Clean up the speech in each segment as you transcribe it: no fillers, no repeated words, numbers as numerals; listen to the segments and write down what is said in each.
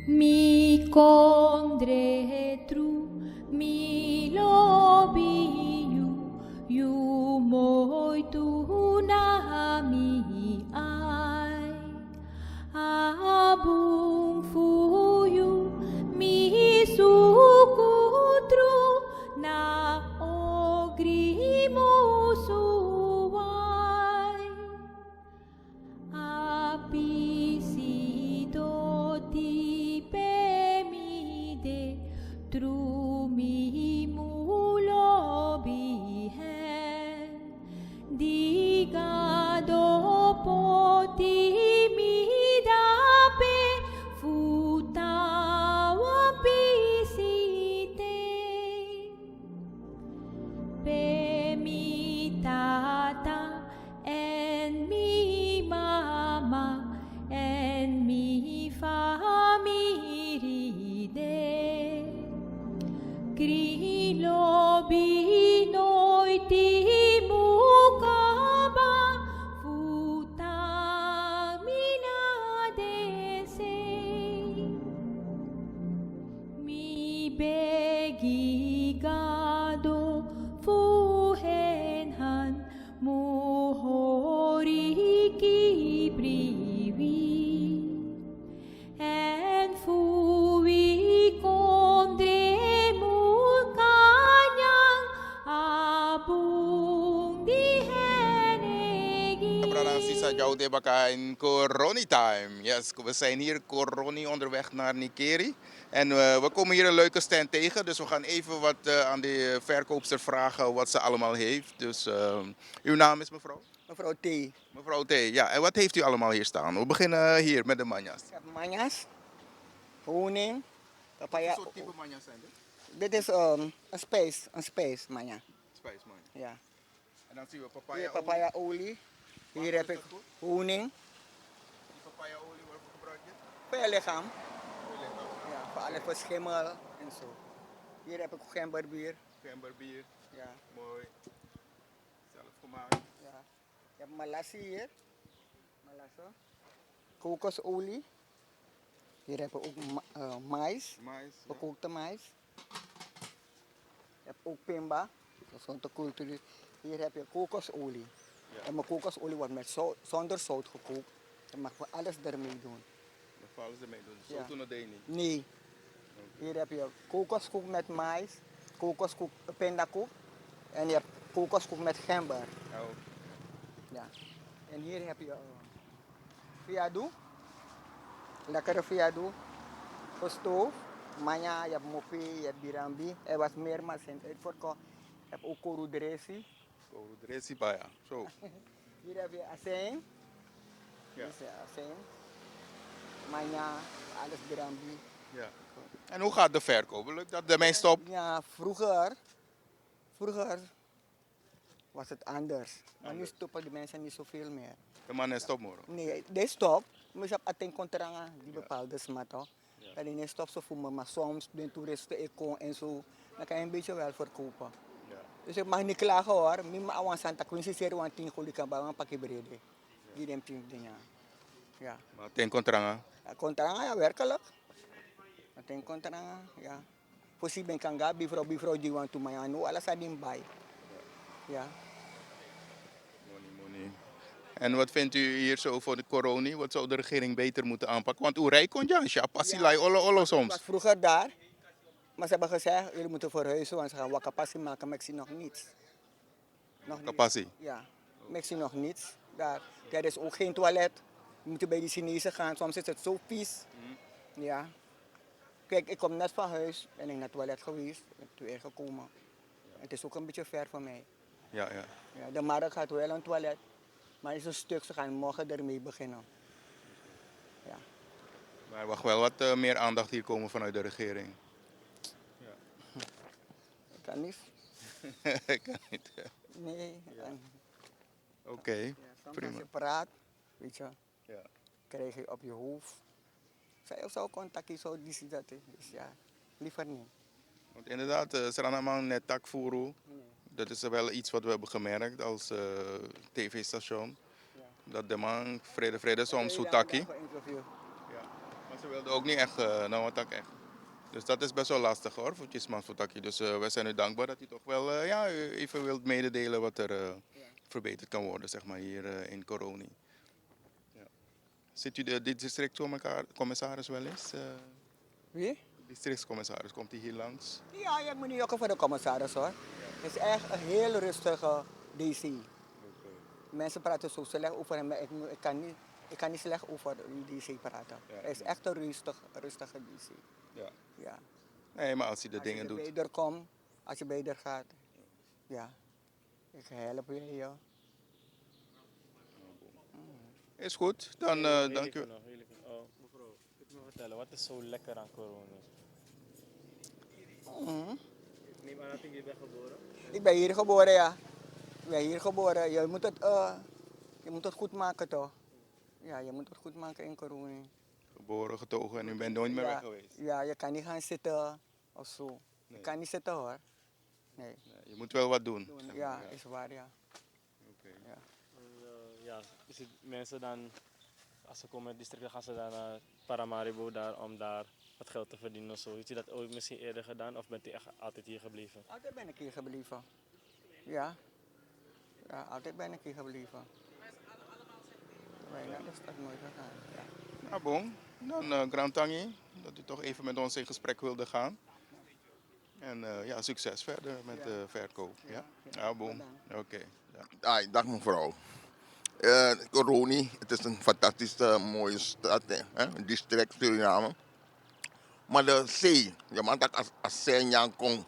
Mi condre tru, mi lobi you moi tu na mi ai. Abung fuyu, mi sukutru na ogrimo suwai. Apisido ti pemide trumi mulo bihen digado poti midape futawa pisite mi tata and mi mama and mi family de Krilo binoy ti mukaba futang minadese mi begigado fuhenhan muhori kibriwi and fui kondre mukanyang abung dihenegi. Sisa Joude Baka in Coroni Time. Yes, we zijn hier Coroni onderweg naar Nikeri. En we komen hier een leuke stand tegen. Dus we gaan even wat aan de verkoopster vragen wat ze allemaal heeft. Dus uw naam is mevrouw? Mevrouw T. Mevrouw T. Ja, en wat heeft u allemaal hier staan? We beginnen hier met de manjas. Ik heb manjas, honing, papaya. Wat soort type manjas zijn dit? Dit is een space manja. Spice manja. Ja. En dan zien we Hier papaya. papaya olie. Hier heb ik honing. Die papaya olie, waarvoor gebruik je? Voor je lichaam. Ja, voor alles voor schimmel en zo. Hier heb ik gemberbier. Gemberbier. Ja. Mooi. Zelf gemaakt. Ja. Je hebt malassie hier. Malasse. Kokosolie. Hier heb ik ook mais. Mais. Ja. Gekookte mais. Je hebt ook pimba. Dat is gewoon te cultuur. Hier heb je kokosolie. Ja. En mijn kokosolie wordt met zonder zout gekookt. Dan mag je alles ermee doen. Dat vallen ze mee doen. Zo Ja. doen dat deed je niet. Nee. Hier heb je kokoskoek met mais, kokoskoek, pindakoek. En je hebt kokoskoek met gember. Oh. Ja. En hier heb je fiado. Lekkere fiado. Gestoof. Manja, je hebt mopi, je hebt birambi. Er was meer, maar zijn uitverkocht. Je hebt ook korudresi. Kool, de recipe, ja. Zo. Hier heb je azijn. Ja. Dit is azijn. Manja, alles birambi. Ja. En hoe gaat de verkoop? Lukt dat de mensen op? Ja, vroeger was het anders. Maar nu stoppen de mensen niet zoveel meer. De man is op, moro. Nee, deze stop. Maar je hebt aten contracten die bepaalde smaak toch. Dat die niet stop zo voor me, maar soms de toeristen ik kom en zo, dan kan je een beetje wel verkopen. Ja. Dus ik mag niet klagen hoor. Mima awan Santa Quincy seru aan 10 gulden kan bouwen, pak je brede. Die dem 10 dingen. Ja. Maar ten contract, Ja, contracten, ja, werkelijk. Aten contracten, ja. Voorzien ben kan gaan, bivrouw die want to mij aan, alles aan die bij. Ja. money. En wat vindt u hier zo voor de corona? Wat zou de regering beter moeten aanpakken? Want hoe rijk kon je? Passilai, olo Ik was soms. vroeger daar, maar ze hebben gezegd, jullie moeten verhuizen, want ze gaan wakapassie maken, maar ik zie nog niets. Nog niets. Kapassie. Ja, maar ik zie nog niets. Daar. Er is ook geen toilet. Je moet bij die Chinezen gaan, soms is het zo vies. Ja. Kijk, ik kom net van huis, ben ik naar het toilet geweest, ben ik weer gekomen. Het is ook een beetje ver van mij. Ja. Ja, de markt gaat wel een toilet, maar het is een stuk, ze gaan morgen ermee beginnen. Ja. Maar er mag wel wat meer aandacht hier komen vanuit de regering. Kan niet. Kan niet. Nee. Oké, Ja, soms als prima. je praat, weet je, Ja. krijg je op je hoofd. Zij zou contacten, zo die dat. Dus ja, liever niet. Want inderdaad, Sranamang net takfuru. Nee. Dat is wel iets wat we hebben gemerkt als tv-station. Ja. Dat de man vrede soms Oké, soetaki. dan voor interview. Ja. Maar Maar ze wilden ook niet echt, nou wat ik echt. Dus dat is best wel lastig hoor, voor Chisman Futaki. Dus we zijn u dankbaar dat u toch wel ja, u even wilt mededelen wat er verbeterd kan worden, zeg maar, hier in Coroni. Ja. Ziet u de districtcommissaris wel eens? Wie? Districtscommissaris, komt hij hier langs? Ja, je moet niet jokken voor de commissaris hoor. Het is echt een heel rustige DC. Mensen praten zo slecht over hem, maar ik kan niet slecht over die DC praten. Ja, Hij is echt een rustige DC. Ja. Ja. Nee, maar als hij de Als dingen je doet. beter komt, als je beter gaat, ja, ik help je. Ja. Is goed, dan Heel dank even u. nog, heel even. Oh, mevrouw, kunt u me vertellen, wat is zo lekker aan corona? Ik neem aan dat ik hier ben geboren. Ik ben hier geboren, ja. Ik ben hier geboren. Je moet het goed maken toch? Ja, je moet het goed maken in corona. Geboren, getogen en u bent nooit meer weg geweest. Ja, je kan niet gaan zitten of zo. Nee. Je kan niet zitten hoor. Nee. Nee, je moet wel wat doen. zeg maar, Ja, is waar, ja. Oké. Ja. Ja, is het mensen dan, als ze komen in het district, dan gaan ze dan naar Paramaribo daar, om daar wat geld te verdienen of zo. Heeft u dat ooit misschien eerder gedaan of bent u echt altijd hier gebleven? Altijd ben ik hier gebleven. Ja. Ja, altijd ben ik hier gebleven. Bijna is dat nooit gegaan. Ja. Nou, bon. Dan Grand Tangi, dat u toch even met ons in gesprek wilde gaan. En ja, succes verder met de verkoop. Ja? Nou, bon. Oké. Ja. Dag mevrouw. Coroni, het is een fantastische mooie stad, hè? Een district Suriname. Maar de zee, je maakt dat als zee komt.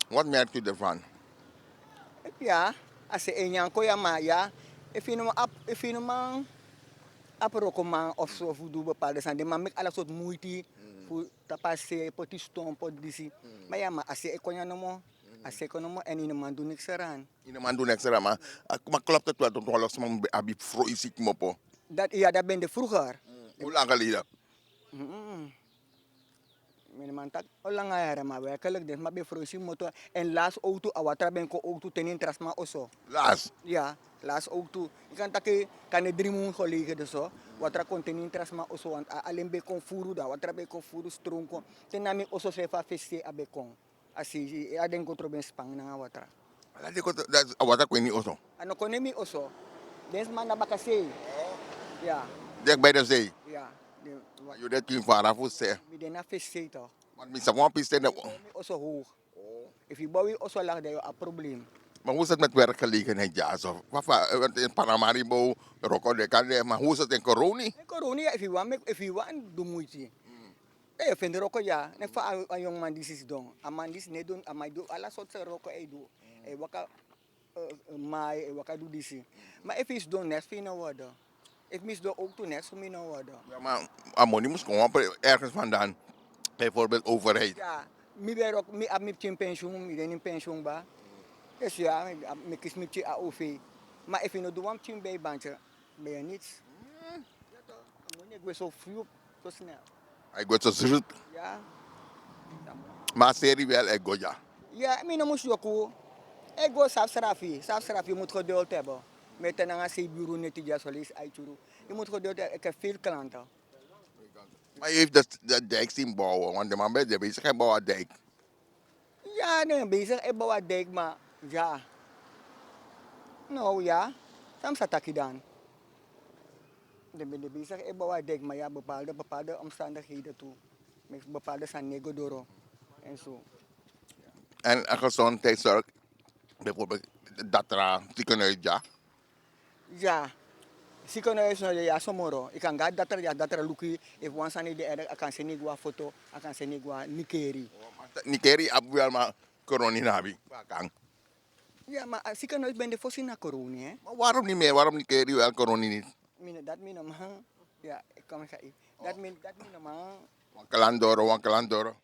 Wat merkt u ervan? Ja, als je een jaar kon je maar ja. If je nou man of zo voor doen bepaalde zijn, maar met alle soort moeite voor te passen, voor die stom, voor die. Maar ja, maar als je kon je nou als je kon nou en in een man doet niks eraan. In de man doen extra, maar klopt het wel dat we los van abi vroeg mopo? Dat ben je vroeger. Hoe lang geleden? Mijn man tak al lang jaren, maar werkelijk dus maar bij vroeg motor en laatst auto awatra ben ko auto tenin trasma oso. Laatst. Ja, laatst auto. Ik kan takke kan de 3 maanden geleden dus zo. Watra kontenin trasma oso want alleen be kon furu da watra be kon furu stronko. Tenami oso sefa festi abe kon. Asi aden ko troben spang na watra. Laat ik dat wat ik weet niet also. Ano konemi oso. Dens man na bakase. Ja, Dek bij de zee. ja. Je dat kun vara voor zee. Mi den na festi to. Maar misschien gewoon piste. Oso hoog. If you bow oso lag daar een probleem. Maar hoe is het met werkgelegenheid, ja? Zo, want in Paramaribo, Rocco de Cande, maar hoe is het in Coroni? Corona, if you want, do moeite. Eh, vind er ook ja. Ne fa een jong man die is doen. Een man die is net doen, maar doe alle soorten rokken hij doet. Eh, waka mai, waka doe die. Maar if is doen net vind worden. If mis doen ook doen net zo min worden. Ja, maar Amoni moest gewoon ergens vandaan. Bijvoorbeeld overheid. Ja, mi ben ook mi ab mi tin pensioen, mi den in pensioen ba. Dus ja, mi kies mi tin AOV. Maar if je nou doe am tin bij bandje, ben je niets. Ja toch? Amoni ik ben zo vroeg, zo snel. Ik word zo zoet. Ja. Maar serie wel, ik go ja. Ja, mi no moest joku. Ik go safsrafi moet geduld hebben. Met een aanse bureau net die jasolis uitjuru. Je moet geduld hebben. Ik heb veel klanten. Maar je heeft de dijk zien bouwen, want de man bij de bezig hij bouwen dijk. Ja, nee, bezig. Ik bouw dijk, maar ja. Nou ja, soms zat ik dan. Ik ben bezig. Ik bouw dijk, maar ja, bepaalde omstandigheden toe. Met bepaalde zijn negodoro en zo. En gezondheidszorg, bijvoorbeeld Datra, ziekenhuis, ja. Ja. Ziekenhuis nou ja somoro. Ik kan gaan dat er luki. If once aan de erg, ik kan zien ik foto, ik kan zien ik Nikeri. Nikeri abu wel maar corona nabi. Ja, maar ziekenhuis ben de voorzien naar corona, hè? Maar waarom niet meer? Waarom Nikeri wel corona niet? Dat min man. Ja, ik kom zeggen. Dat min man. Wankelandoro.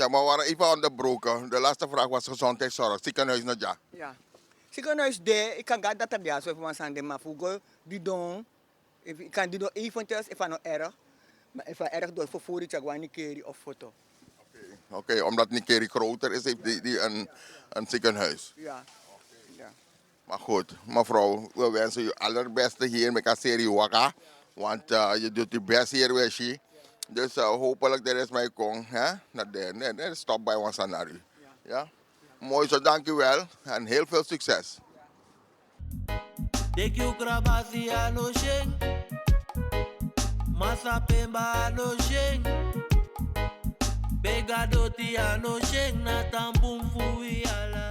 Ja, maar we waren even onderbroken. De laatste vraag was gezondheidszorg. Ziekenhuis naar ja. Ja. Ziekenhuis de, ik kan dat hebben ja, zo van Sande maar voor die doen, ik kan die doen eventjes, if nou erg, maar if erg door voor die gewoon een keer of foto. Oké, omdat Nikeri groter is, heeft die een ziekenhuis. Ja. Ja. Maar goed, mevrouw, we wensen u allerbeste hier met Kaseri Waka. Want je doet je best hier, Weshi. Dus hopelijk er is mij kon, hè? Dat stop bij ons naar u. Ja? Mooi zo, dank u wel. En heel veel succes. Dekyu krabasi ano sheng, masa pemba ano sheng, begadoti ano sheng, na tampum fui ala.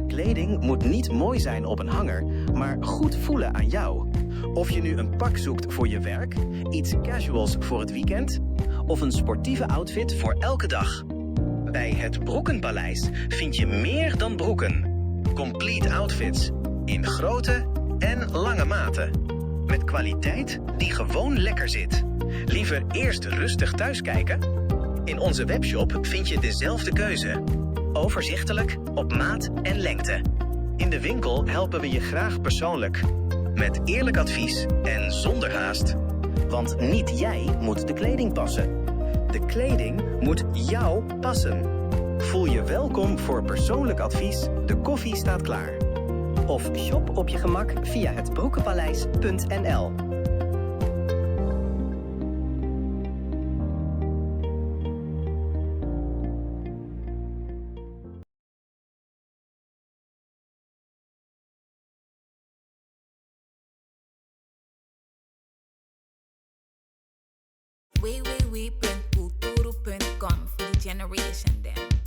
Kleding moet niet mooi zijn op een hanger, maar goed voelen aan jou. Of je nu een pak zoekt voor je werk, iets casuals voor het weekend of een sportieve outfit voor elke dag. Bij het Broekenpaleis vind je meer dan broeken. Complete outfits in grote en lange maten. Met kwaliteit die gewoon lekker zit. Liever eerst rustig thuiskijken? In onze webshop vind je dezelfde keuze. Overzichtelijk, op maat en lengte. In de winkel helpen we je graag persoonlijk. Met eerlijk advies en zonder haast. Want niet jij moet de kleding passen. De kleding moet jou passen. Voel je welkom voor persoonlijk advies. De koffie staat klaar. Of shop op je gemak via hetbroekenpaleis.nl. www.kulturu.com for the generation them.